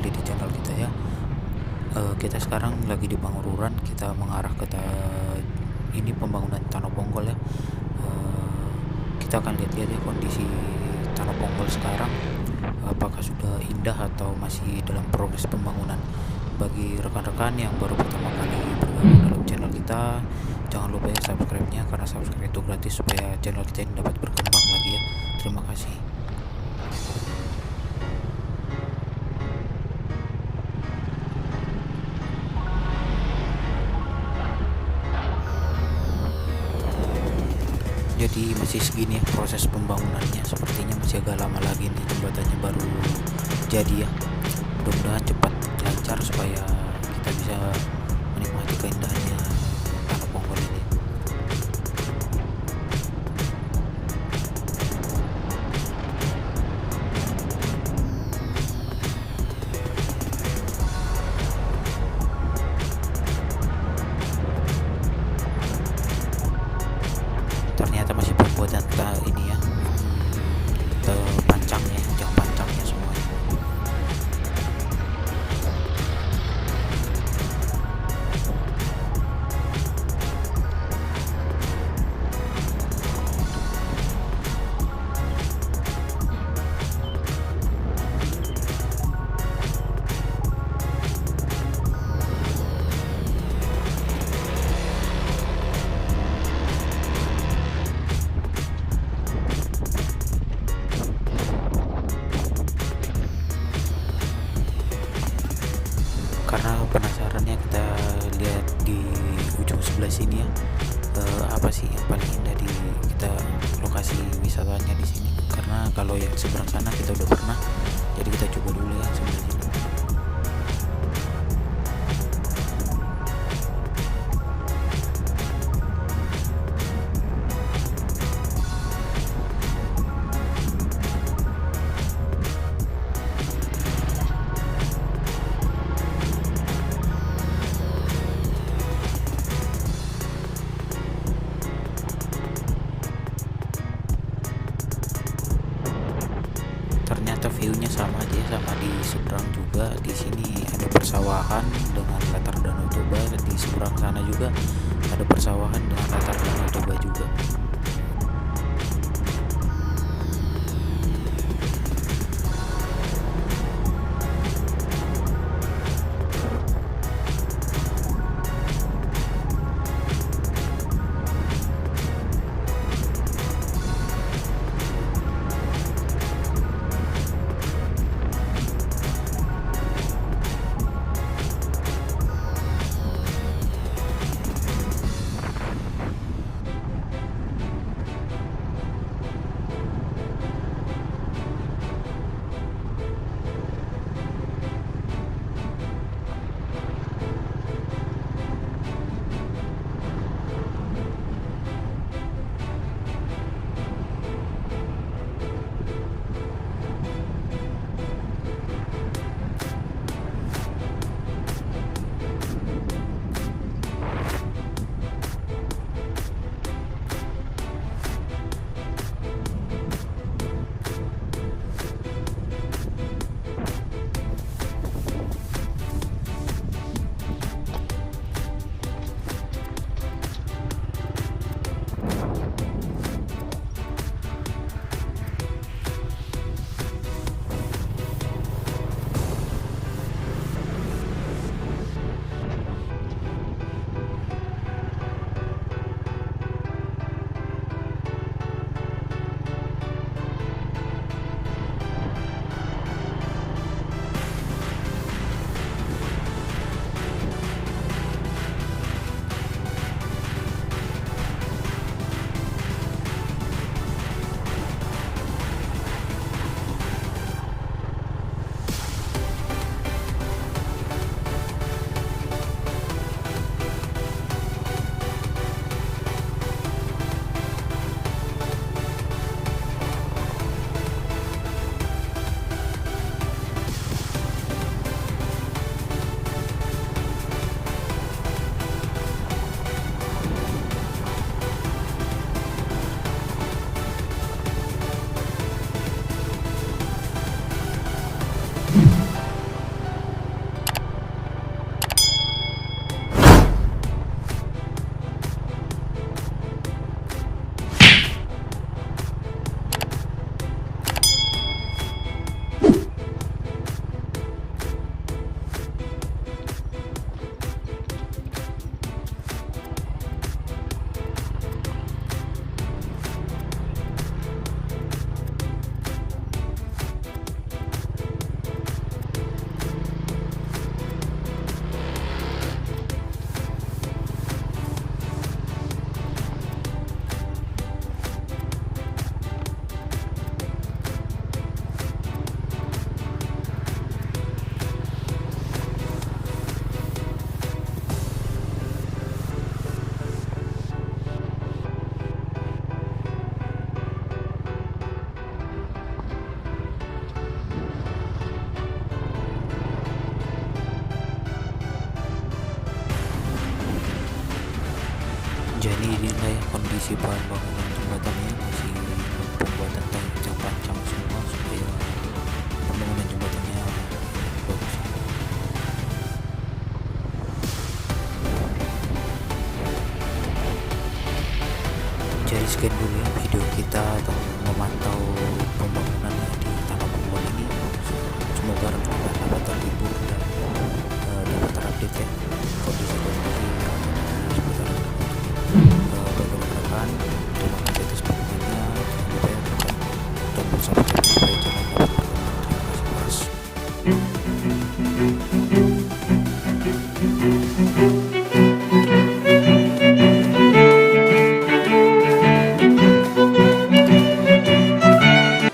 kembali di channel kita ya. Kita sekarang lagi di Pangururan, kita mengarah ke ini pembangunan Tanah Ponggol ya. Kita akan lihat-lihat ya kondisi Tanah Ponggol sekarang, apakah sudah indah atau masih dalam progres pembangunan. Bagi rekan-rekan yang baru pertama kali bergabung dalam channel kita, jangan lupa ya subscribe-nya, karena subscribe itu gratis supaya channel kita ini dapat berkembang lagi ya. Terima kasih. Jadi masih segini ya proses pembangunannya, sepertinya masih agak lama lagi nih, jembatannya baru jadi ya. Mudah-mudahan cepat lancar supaya kita bisa menikmati keindahannya Tanah Ponggol ini. Ternyata masih pembuatan ini ya, pancangnya, jam pancangnya semua. Karena penasarannya, kita lihat di ujung sebelah sini ya, apa sih yang paling indah di kita, lokasi wisatanya di sini. Karena kalau yang seberang sana kita udah pernah, jadi kita coba dulu ya sebelah sini. Ternyata view-nya sama aja, sama di seberang juga. Di sini ada persawahan dengan latar Danau Toba, di seberang sana juga ada persawahan dengan latar Danau Toba juga. Jadi inilah ya kondisi bahan bangunan jembatannya, masih pembuatan tank pancang semua supaya pembangunan jembatannya bagus. Jadi sekian dulu ya video kita atau memantau pembangunan